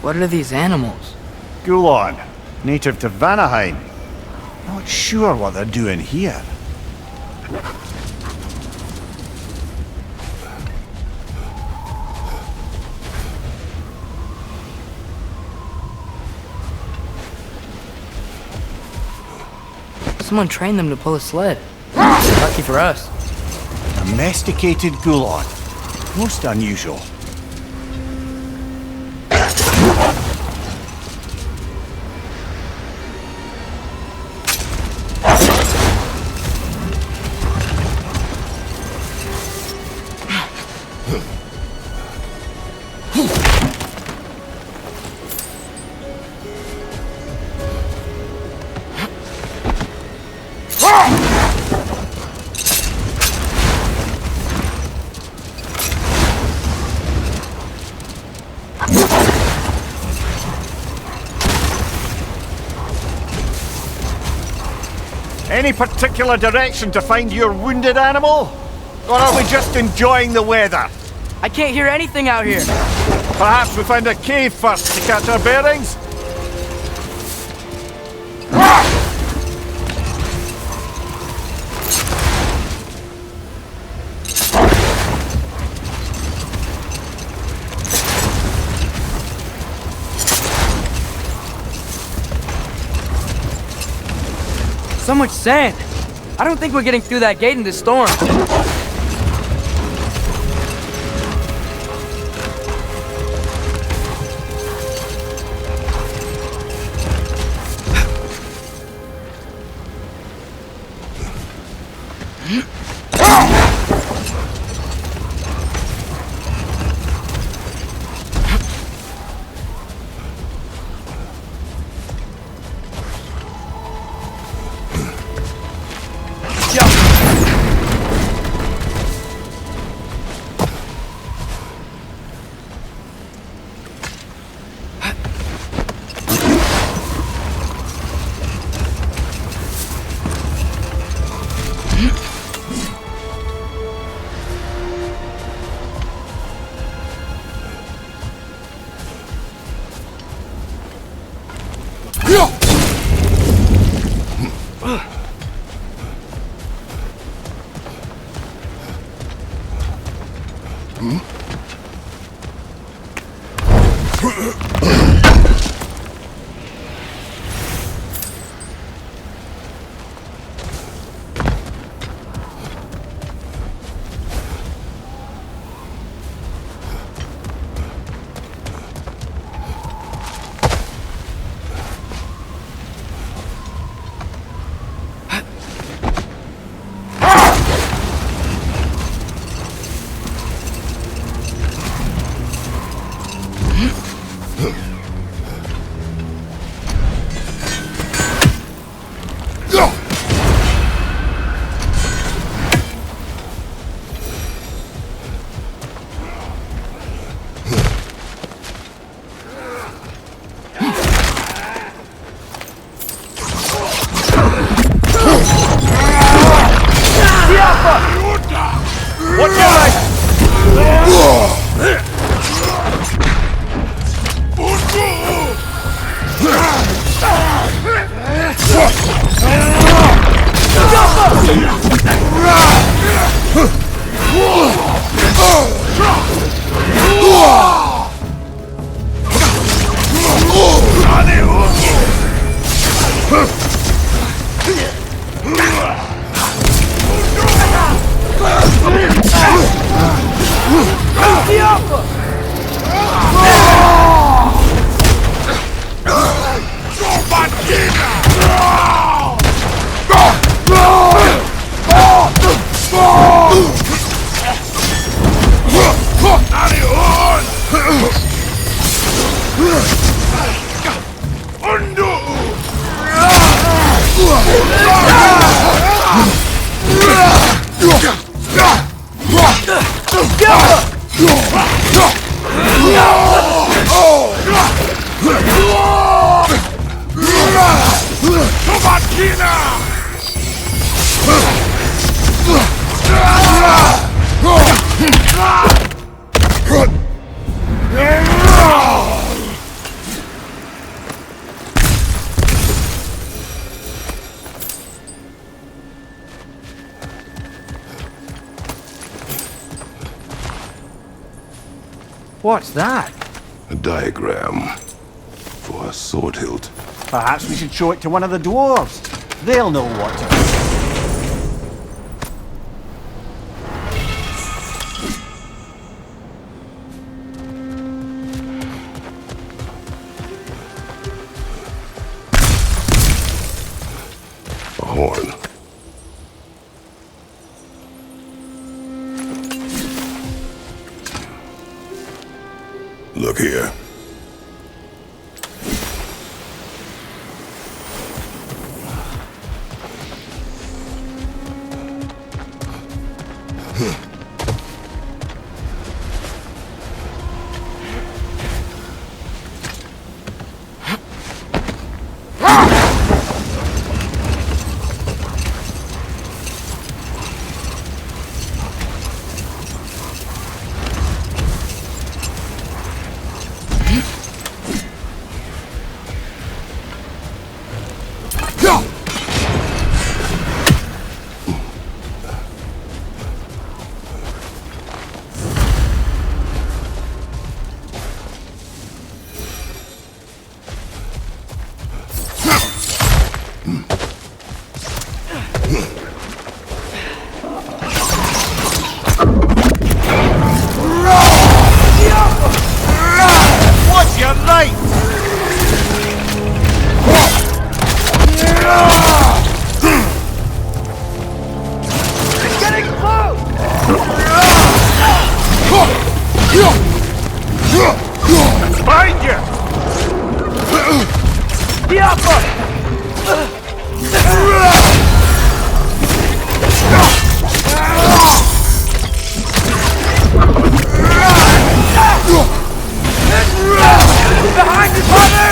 What are these animals? Gulon, native to Vanaheim. Not sure what they're doing here. Someone trained them to pull a sled. Lucky for us. Domesticated Gulon. Most unusual. Any particular direction to find your wounded animal? Or are we just enjoying the weather? I can't hear anything out here. Perhaps we find a cave first to catch our bearings? So much sand. I don't think we're getting through that gate in this storm. What's that? A diagram for a sword hilt. Perhaps we should show it to one of the dwarves. They'll know what to do. A horn. Look here. What's your light? It's getting close! Find you! The upper! Behind you, partner!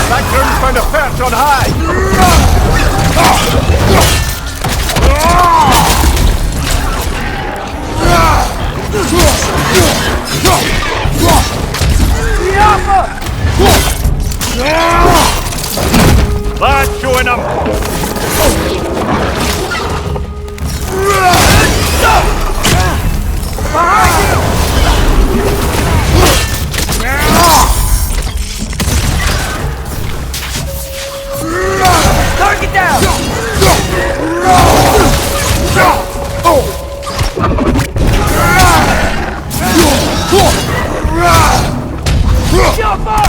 That turn's found a perch on high! That's showing them! Target down! Jump up!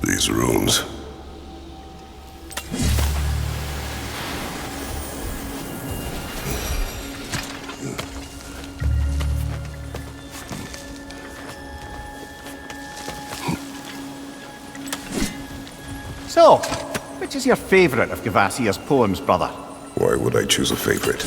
These runes. So, which is your favourite of Gavasia's poems, brother? Why would I choose a favorite?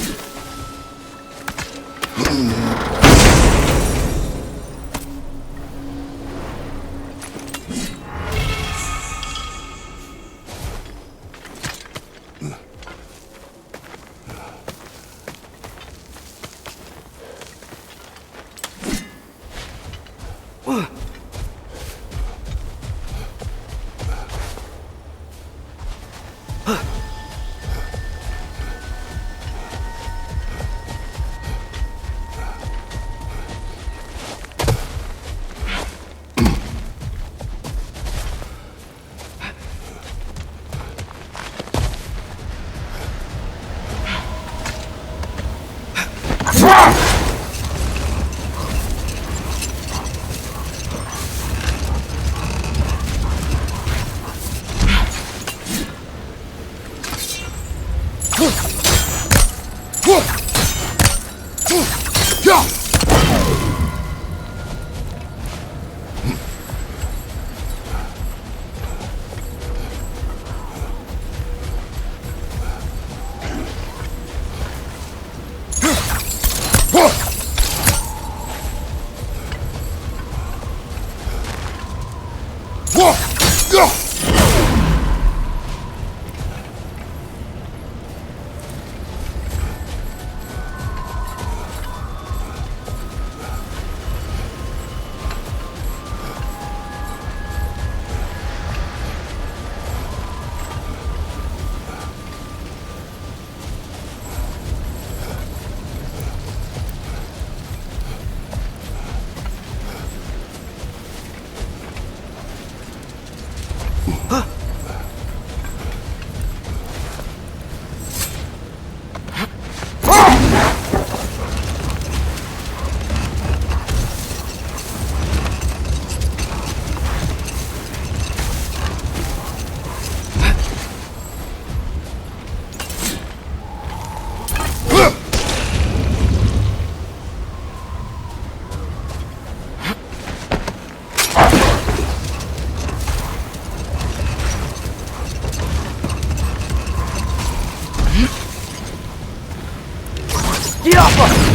Get off us!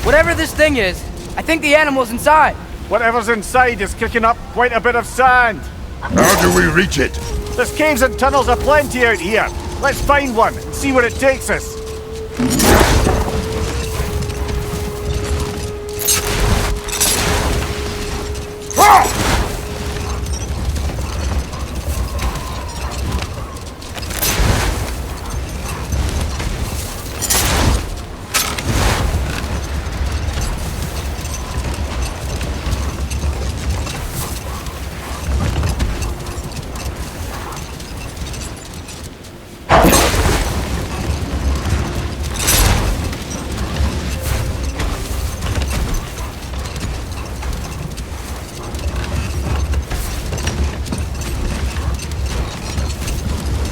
Whatever this thing is, I think the animal's inside. Whatever's inside is kicking up quite a bit of sand. How do we reach it? There's caves and tunnels aplenty out here. Let's find one and see where it takes us.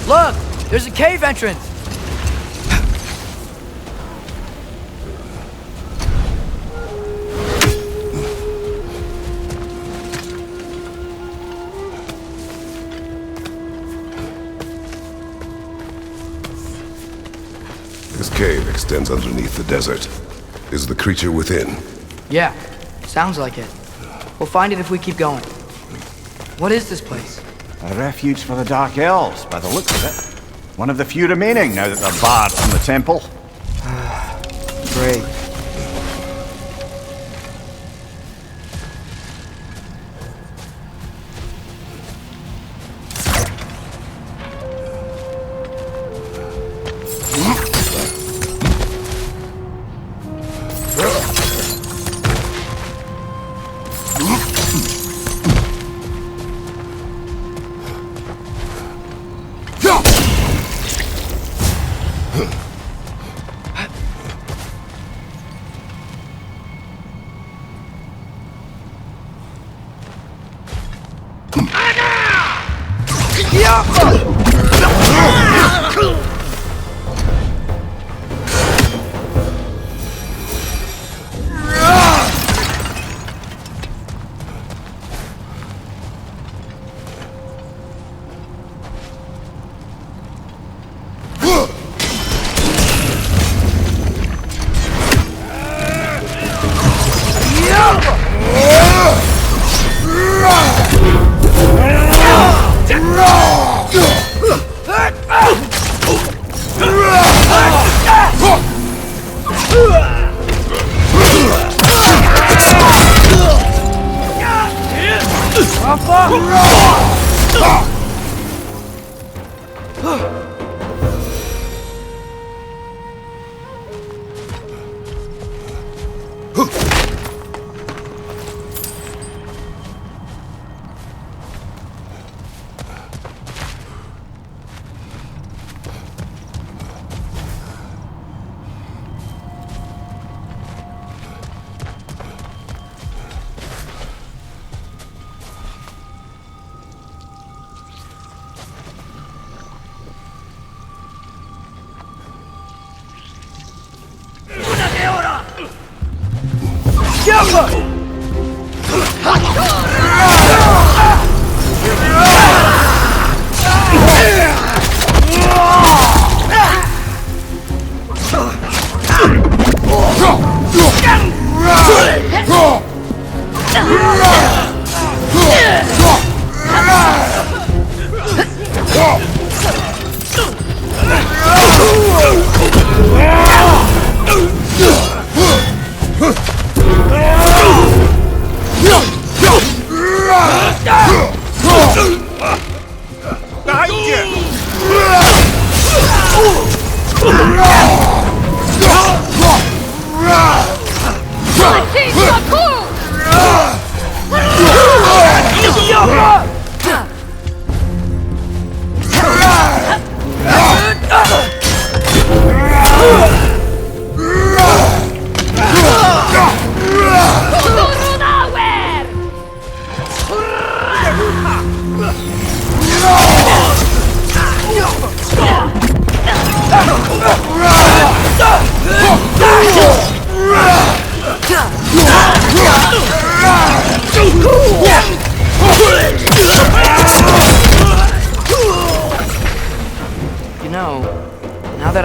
Look! There's a cave entrance! This cave extends underneath the desert. Is the creature within? Yeah, sounds like it. We'll find it if we keep going. What is this place? A refuge for the Dark Elves, by the looks of it. One of the few remaining now that they're barred from the temple. Great.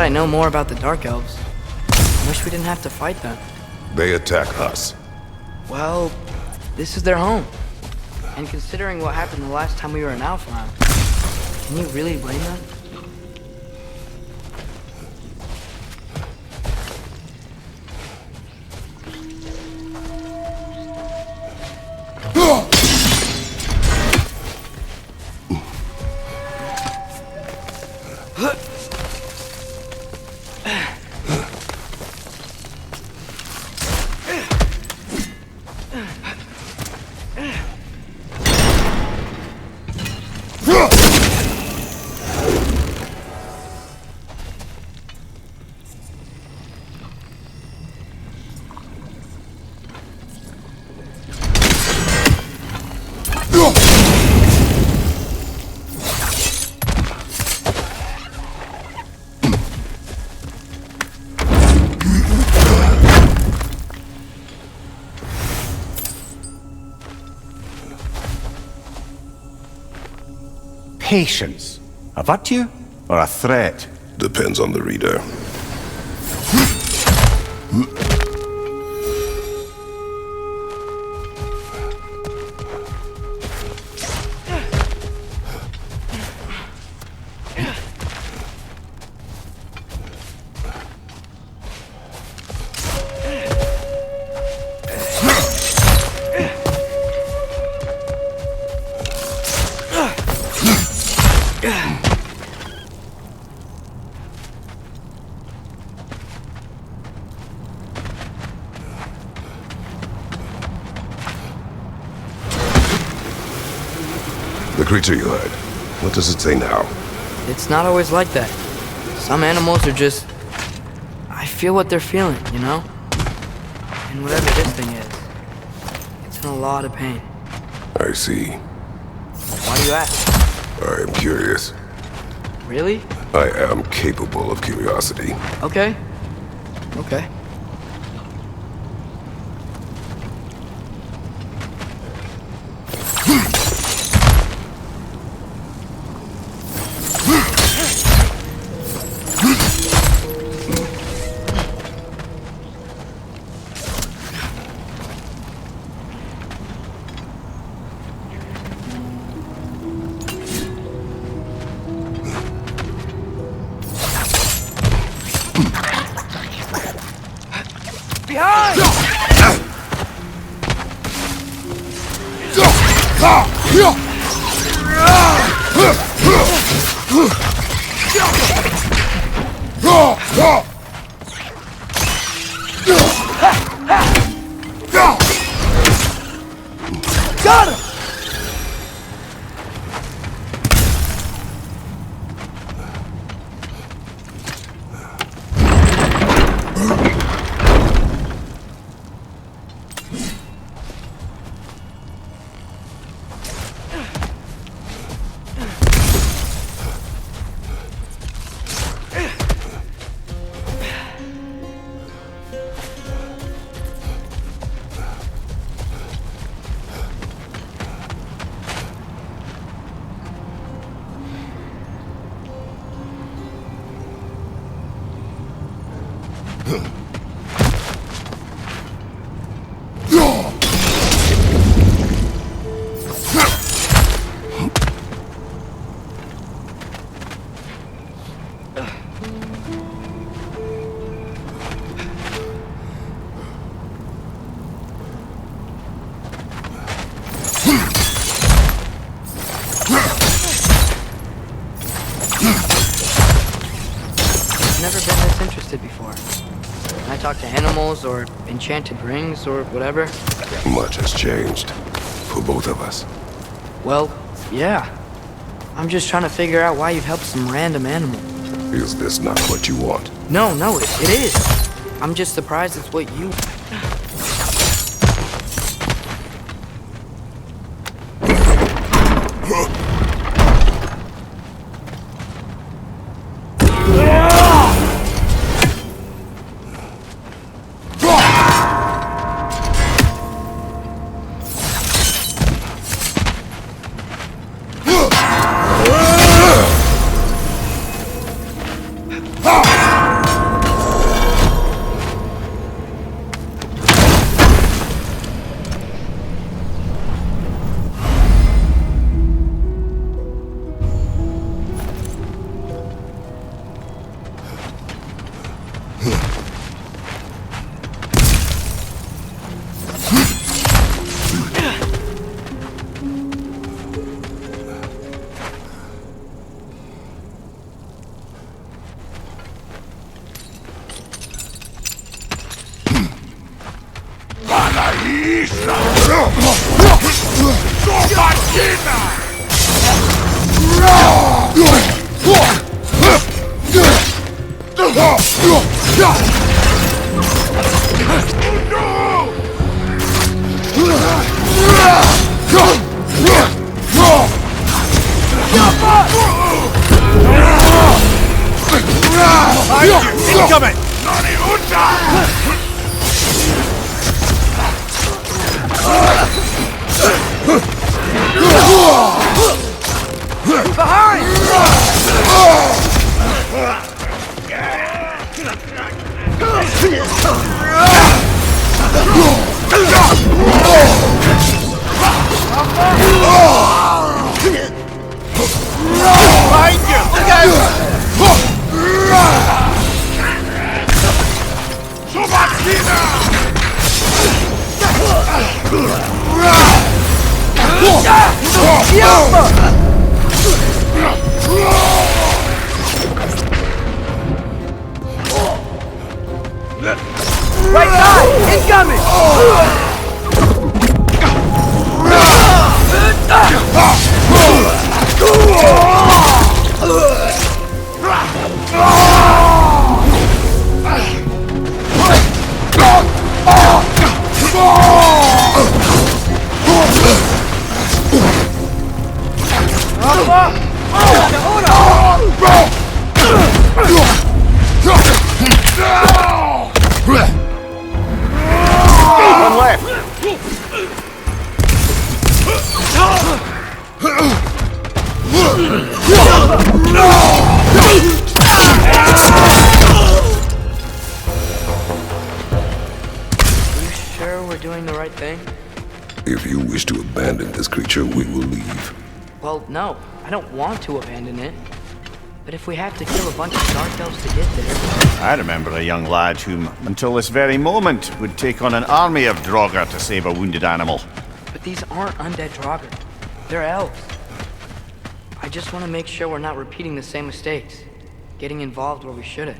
I know more about the Dark Elves. I wish we didn't have to fight them. They attack us. Well, this is their home. And considering what happened the last time we were in Alfheim, can you really blame them? Patience. A virtue or a threat? Depends on the reader. The creature you heard. What does it say now? It's not always like that. Some animals are just... I feel what they're feeling, you know? And whatever this thing is, it's in a lot of pain. I see. Why do you ask? I am curious. Really? I am capable of curiosity. Okay. Okay. Behind! Got him! Never been this interested before. When I talk to animals or enchanted rings or whatever. Much has changed. For both of us. Well, yeah. I'm just trying to figure out why you'd help some random animal. Is this not what you want? No, it is. I'm just surprised it's what you... Incoming! Behind you! Look Right side! Incoming! one left! You sure we're doing the right thing? If you wish to abandon this creature, we will leave. Well, no. I don't want to abandon it. But if we have to kill a bunch of dark elves to get there... I remember a young lad whom, until this very moment, would take on an army of Draugr to save a wounded animal. But these aren't undead Draugr. They're elves. I just want to make sure we're not repeating the same mistakes. Getting involved where we shouldn't.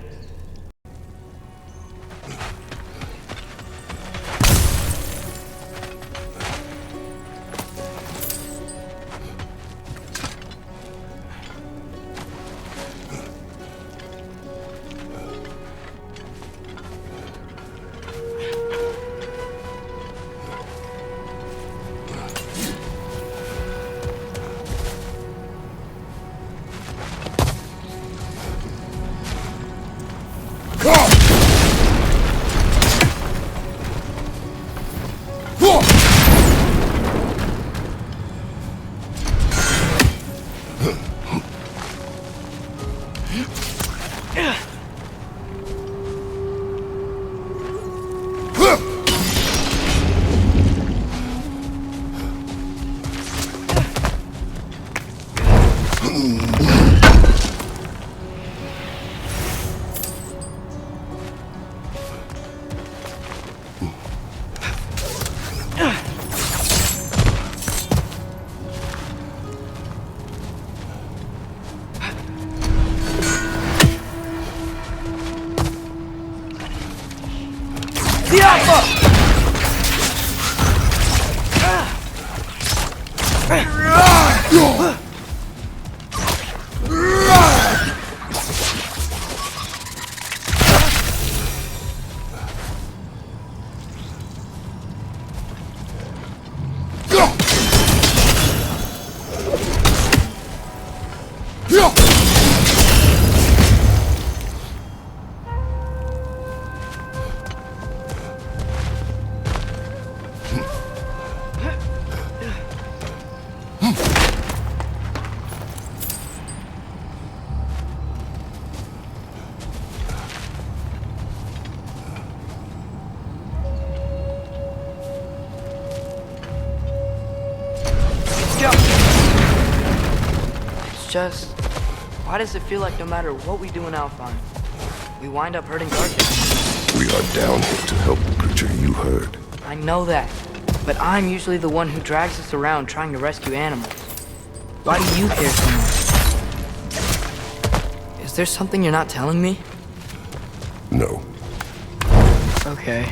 Just, why does it feel like no matter what we do in Alfheim, we wind up hurting dark elves? We are down here to help the creature you heard. I know that, but I'm usually the one who drags us around trying to rescue animals. Why do you care so much? Is there something you're not telling me? No. Okay.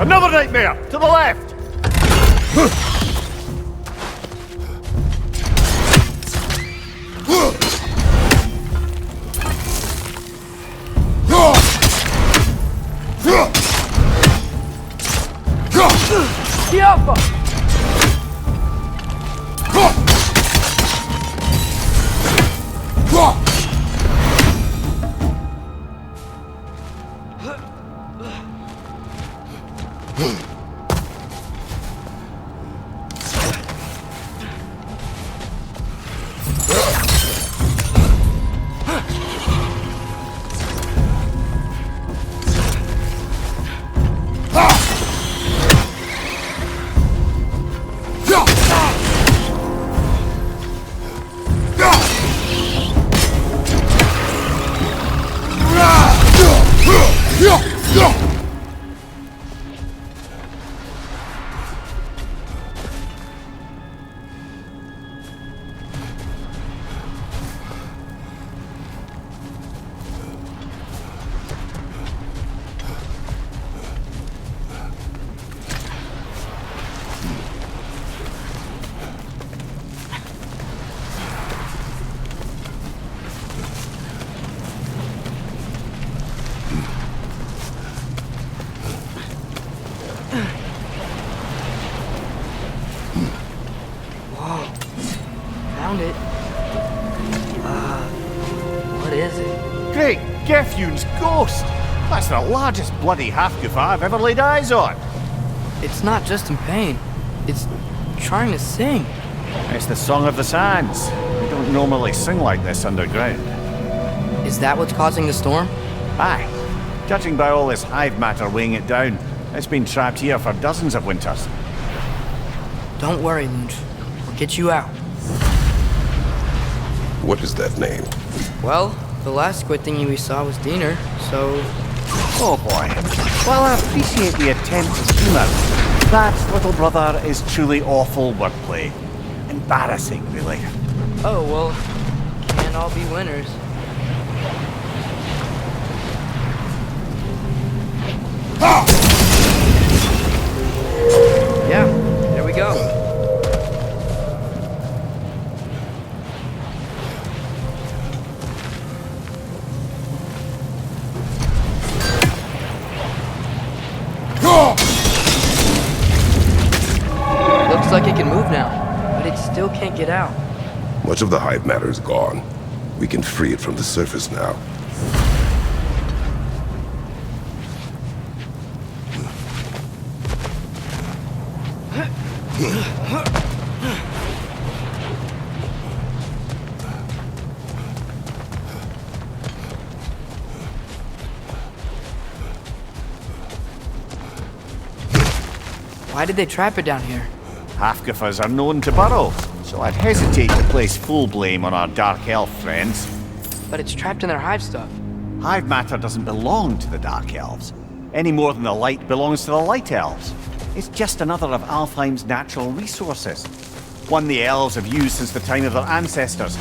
Another nightmare! To the left! Found it. What is it? Great Gefyun's ghost! That's the largest bloody Hafgufa I've ever laid eyes on. It's not just in pain. It's trying to sing. It's the Song of the Sands. We don't normally sing like this underground. Is that what's causing the storm? Aye. Judging by all this hive matter weighing it down, it's been trapped here for dozens of winters. Don't worry, Lunch. We'll get you out. What is that name? Well, the last squid thingy we saw was Diener, so... Oh boy. While I appreciate the attempt at humour, that, little brother, is truly awful wordplay. Embarrassing, really. Oh, well, can't all be winners. Yeah, there we go. Looks like it can move now, but it still can't get out. Much of the hive matter is gone. We can free it from the surface now. Why did they trap it down here? Hafgufas are known to burrow, so I'd hesitate to place full blame on our Dark Elf friends. But it's trapped in their hive stuff. Hive matter doesn't belong to the Dark Elves, any more than the light belongs to the Light Elves. It's just another of Alfheim's natural resources, one the Elves have used since the time of their ancestors.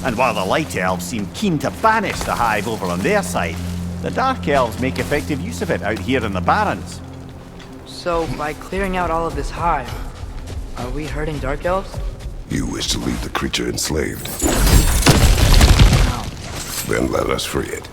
And while the Light Elves seem keen to banish the hive over on their side, the Dark Elves make effective use of it out here in the Barrens. So, by clearing out all of this hive, are we hurting Dark Elves? You wish to leave the creature enslaved. No. Then let us free it.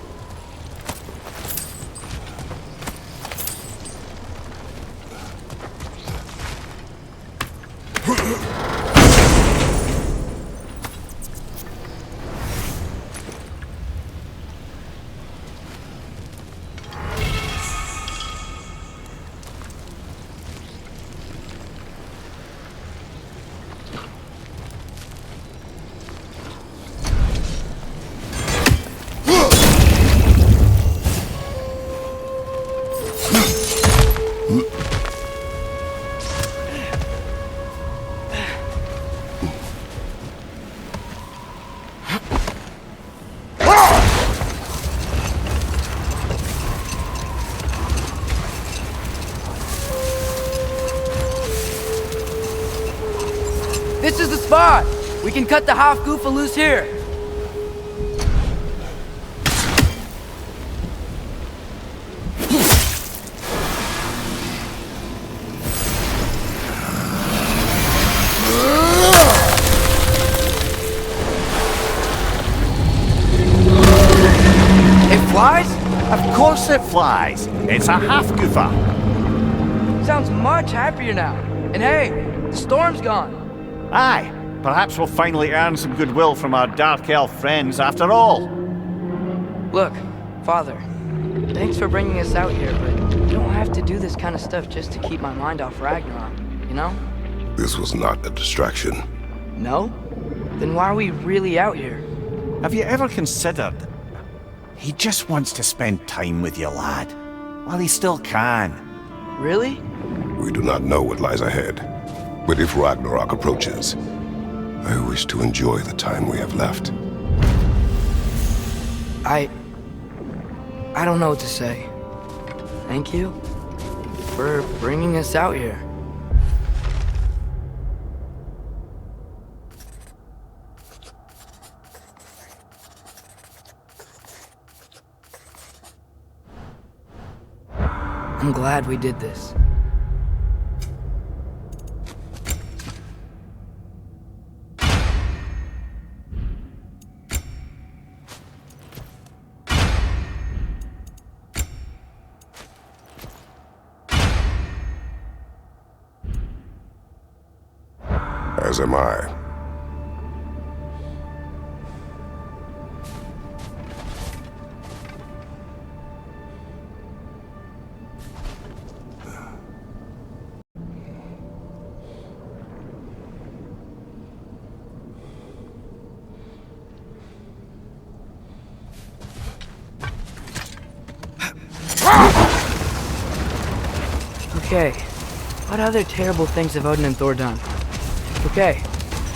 This is the spot! We can cut the Hafgufa loose here. It flies? Of course it flies. It's a Hafgufa. Sounds much happier now. And hey, the storm's gone. Aye, perhaps we'll finally earn some goodwill from our Dark Elf friends after all. Look, Father, thanks for bringing us out here, but you don't have to do this kind of stuff just to keep my mind off Ragnarok, you know? This was not a distraction. No? Then why are we really out here? Have you ever considered... He just wants to spend time with you, lad. While he still can. Really? We do not know what lies ahead. But if Ragnarok approaches, I wish to enjoy the time we have left. I don't know what to say. Thank you for bringing us out here. I'm glad we did this. As am I. Okay, what other terrible things have Odin and Thor done? Okay,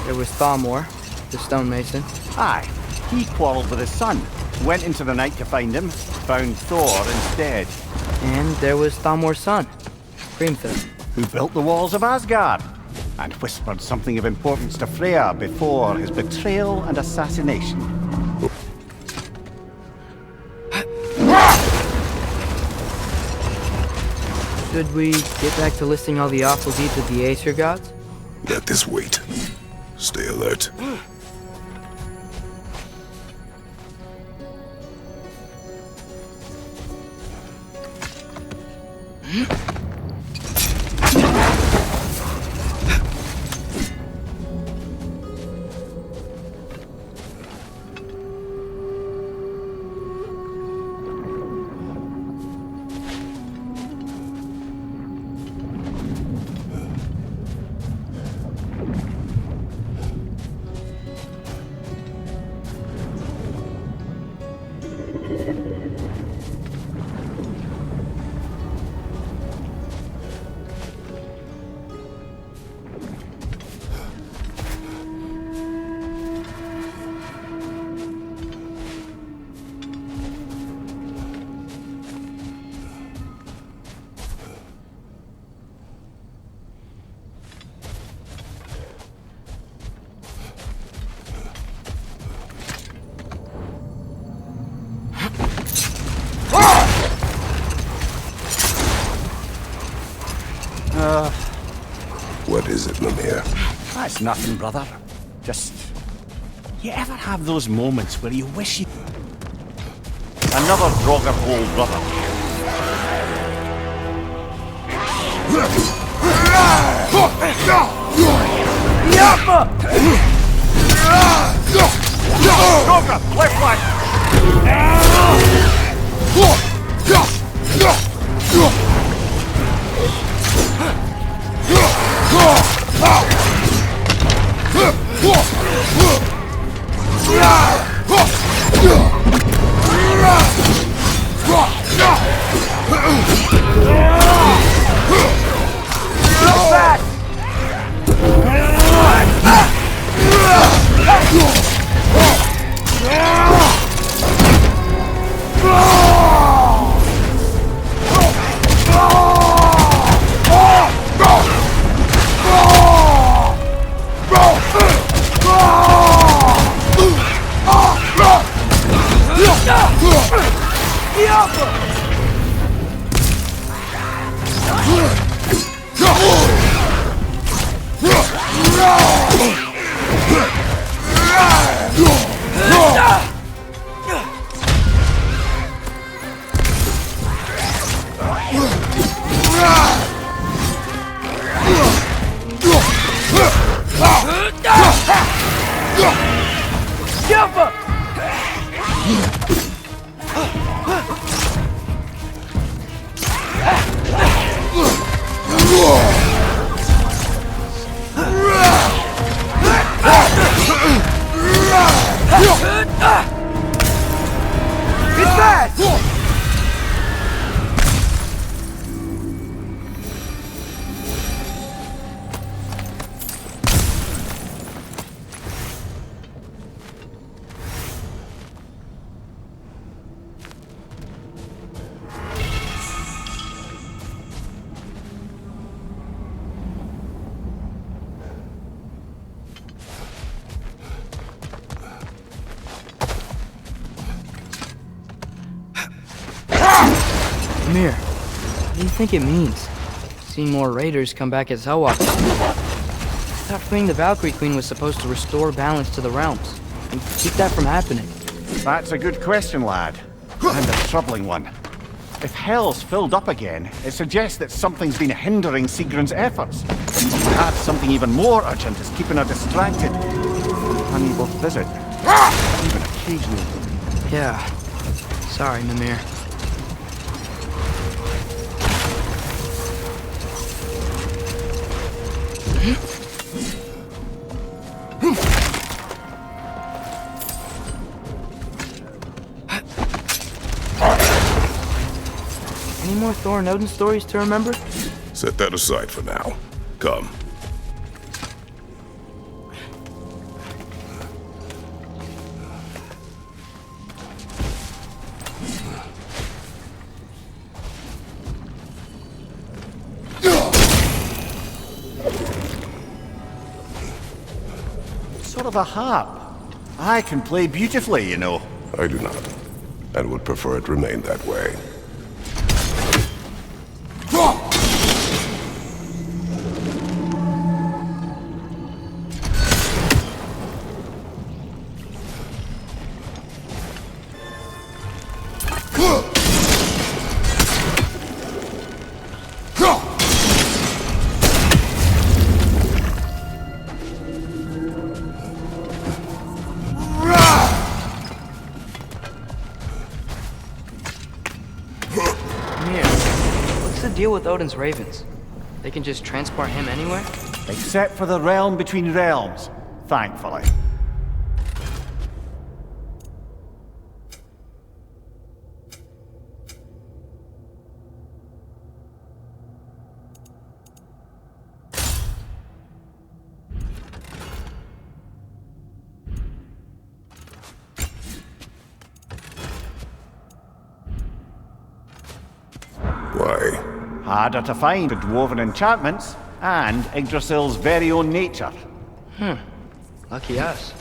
there was Thalmor, the stonemason. Aye, he quarreled with his son. Went into the night to find him, found Thor instead. And there was Thalmor's son, Grimthor. Who built the walls of Asgard, and whispered something of importance to Freya before his betrayal and assassination. Should we get back to listing all the awful deeds of the Aesir gods? Let this wait. Stay alert. What is it, Mimir? That's nothing, brother. Just... You ever have those moments where you wish you... Another Draugr hole, brother. Yappa! Draugr, left flank! It's bad! Amir, what do you think it means? Seeing more raiders come back as Hellwalkers. I thought freeing the Valkyrie Queen was supposed to restore balance to the realms and keep that from happening. That's a good question, lad. And a troubling one. If Hell's filled up again, it suggests that something's been hindering Sigrun's efforts. Perhaps something even more urgent is keeping her distracted. Unable to visit. Even occasionally. Yeah. Sorry, Mimir. Any more Thor and Odin stories to remember? Set that aside for now. Come. Sort of a harp. I can play beautifully, you know. I do not, and would prefer it remain that way. Deal with Odin's ravens. They can just transport him anywhere? Except for the realm between realms, thankfully. Why? Harder to find with dwarven enchantments, and Yggdrasil's very own nature. Lucky us.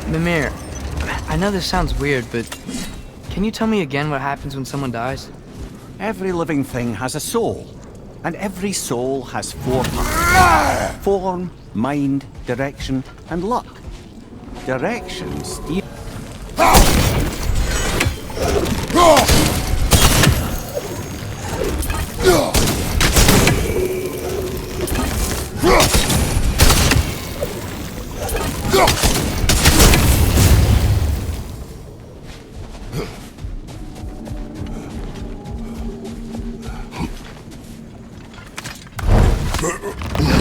Mimir, I know this sounds weird, but can you tell me again what happens when someone dies? Every living thing has a soul, and every soul has 4 parts. Form, mind, direction, and luck. Directions...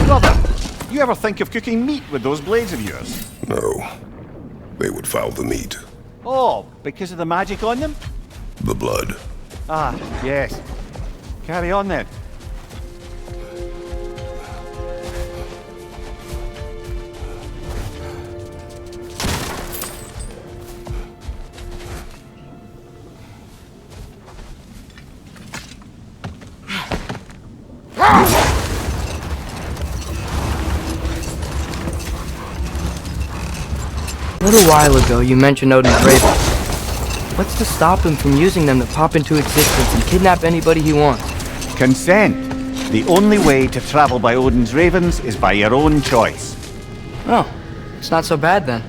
Brother, you ever think of cooking meat with those blades of yours? No. They would foul the meat. Oh, because of the magic on them? The blood. Ah, yes. Carry on then. A little while ago, you mentioned Odin's ravens. What's to stop him from using them to pop into existence and kidnap anybody he wants? Consent. The only way to travel by Odin's ravens is by your own choice. Oh, it's not so bad then.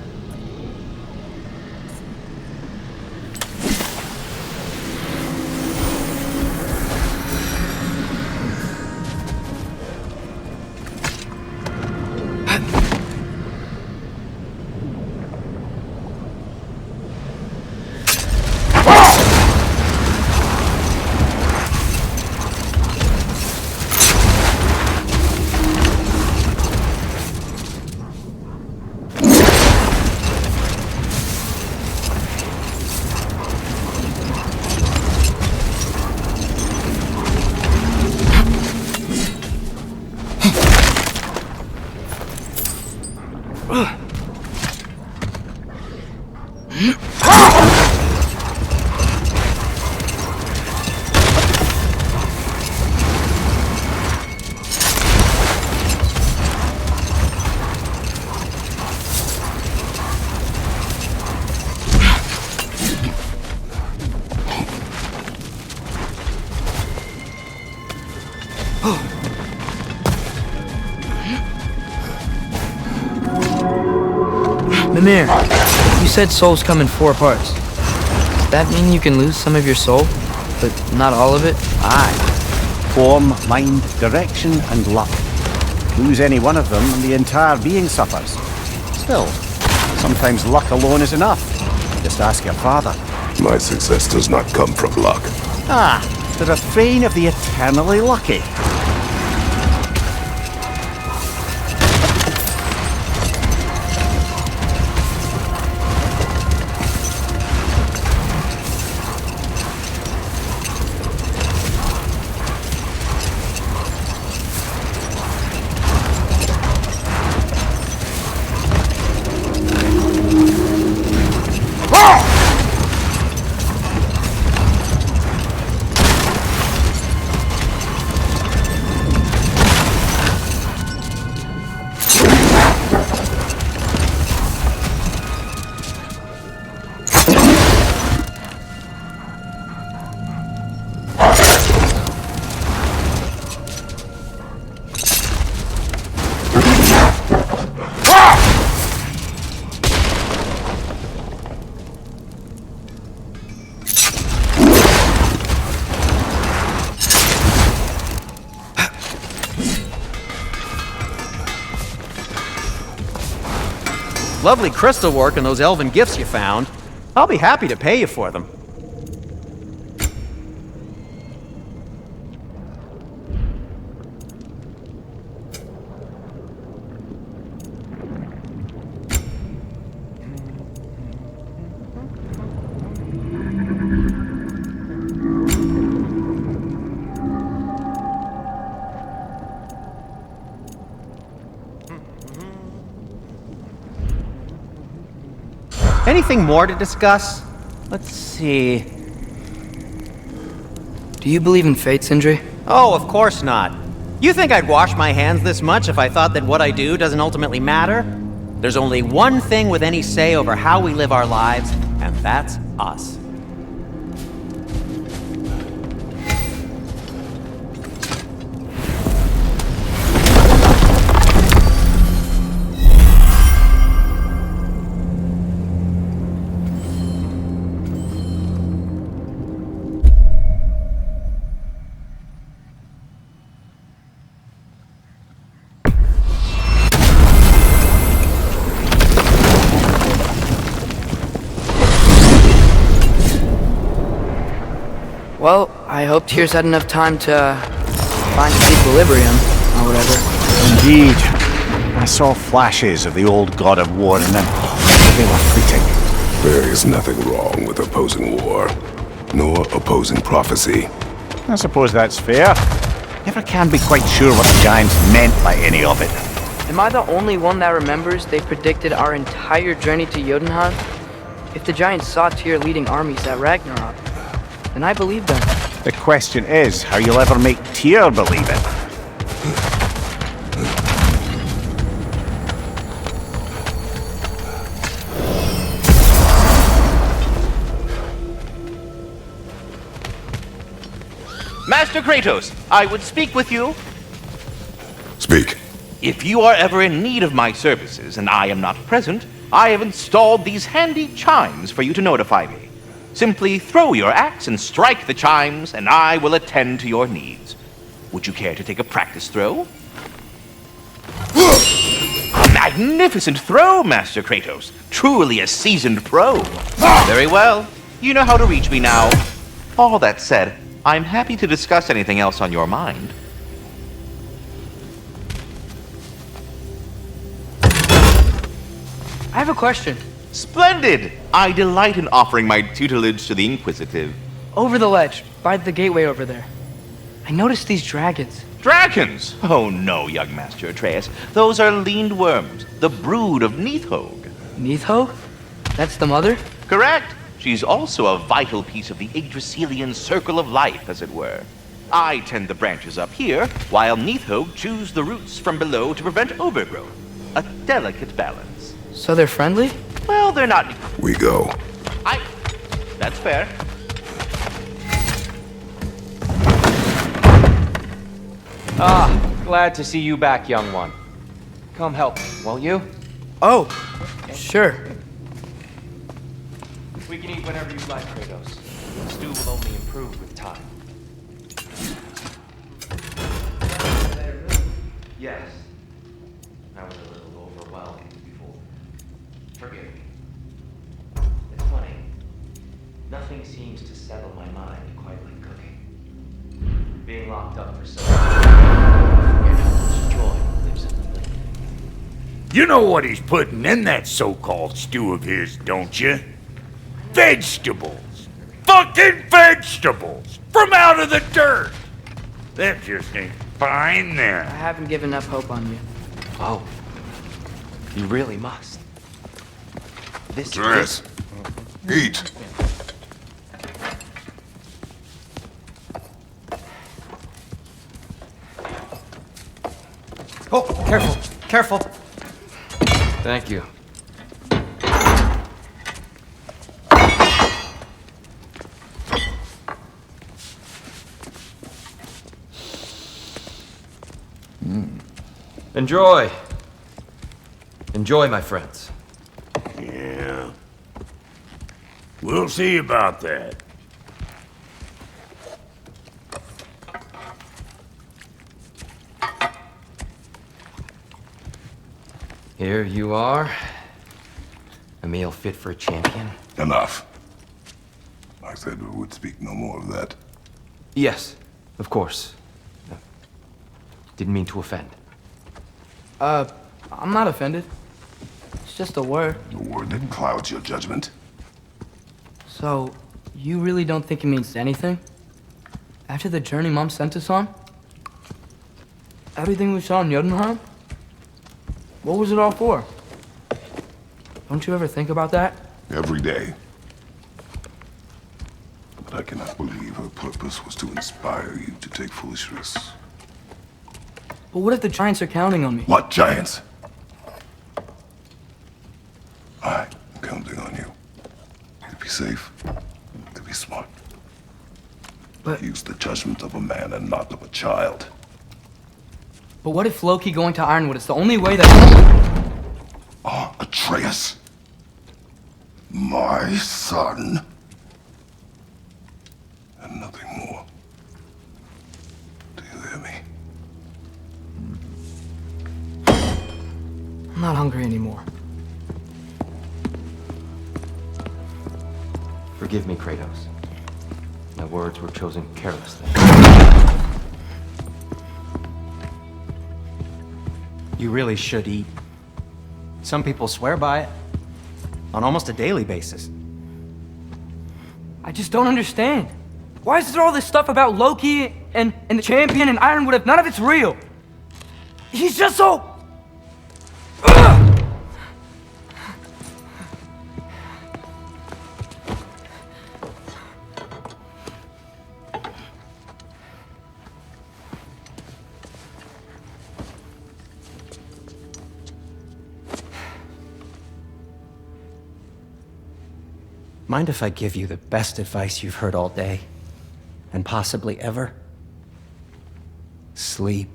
Mimir, you said souls come in 4 parts. Does that mean you can lose some of your soul, but not all of it? Aye. Form, mind, direction, and luck. Lose any one of them and the entire being suffers. Still, sometimes luck alone is enough. Just ask your father. My success does not come from luck. Ah, the refrain of the eternally lucky. Lovely crystal work and those elven gifts you found. I'll be happy to pay you for them. Anything more to discuss? Let's see. Do you believe in fate, Sindri? Oh, of course not. You think I'd wash my hands this much if I thought that what I do doesn't ultimately matter? There's only one thing with any say over how we live our lives, and that's us. Well, I hope Tyr's had enough time to find his equilibrium, or whatever. Indeed. I saw flashes of the old God of War and then they were fleeting. There is nothing wrong with opposing war, nor opposing prophecy. I suppose that's fair. Never can be quite sure what the Giants meant by any of it. Am I the only one that remembers they predicted our entire journey to Jotunheim? If the Giants saw Tyr leading armies at Ragnarok, then I believe them. The question is how you'll ever make Tyr believe it. Master Kratos, I would speak with you. Speak. If you are ever in need of my services and I am not present, I have installed these handy chimes for you to notify me. Simply throw your axe and strike the chimes, and I will attend to your needs. Would you care to take a practice throw? A magnificent throw, Master Kratos. Truly a seasoned pro. Very well. You know how to reach me now. All that said, I'm happy to discuss anything else on your mind. I have a question. Splendid! I delight in offering my tutelage to the inquisitive. Over the ledge, by the gateway over there. I noticed these dragons. Dragons! Oh no, young Master Atreus. Those are leaned worms, the brood of Nidhogg. Nidhogg? That's the mother? Correct! She's also a vital piece of the Yggdrasilian circle of life, as it were. I tend the branches up here, while Nidhogg chews the roots from below to prevent overgrowth. A delicate balance. So they're friendly? Well, they're not... We go. That's fair. Glad to see you back, young one. Come help, will you? Oh, sure. We can eat whenever you like, Kratos. The stew will only improve with time. Yes. I was a little overwhelmed before. Forgive me. It's funny. Nothing seems to settle my mind quite like cooking. Being locked up for so long, I forget how much joy lives in the little. You know what he's putting in that so-called stew of his, don't you? Vegetables! Fucking vegetables! From out of the dirt! That just ain't fine I then. haven't given up hope on you. Oh. You really must. Atreus, eat. Oh, careful, careful. Thank you. Enjoy. Enjoy, my friends. Yeah. We'll see about that. Here you are. A meal fit for a champion. Enough. I said we would speak no more of that. Yes, of course. Didn't mean to offend. I'm not offended. It's just a word. The word that clouds your judgment. So, you really don't think it means anything? After the journey Mom sent us on? Everything we saw in Jotunheim? What was it all for? Don't you ever think about that? Every day. But I cannot believe her purpose was to inspire you to take foolish risks. But what if the Giants are counting on me? What giants? I'm counting on you. To be safe, to be smart. But- Use the judgment of a man and not of a child. But what if Loki going to Ironwood is the only way that... Ah, Atreus. My son. And nothing more. Do you hear me? I'm not hungry anymore. Forgive me, Kratos. My words were chosen carelessly. You really should eat. Some people swear by it. on almost a daily basis. I just don't understand. Why is there all this stuff about Loki and the champion and Ironwood if none of it's real? He's just so... Ugh! Mind if I give you the best advice you've heard all day? And possibly ever? Sleep.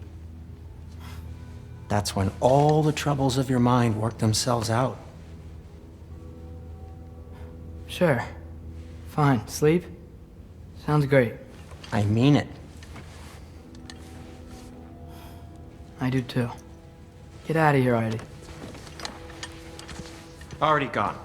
That's when all the troubles of your mind work themselves out. Sure. Fine. Sleep? Sounds great. I mean it. I do too. Get out of here already. Already gone.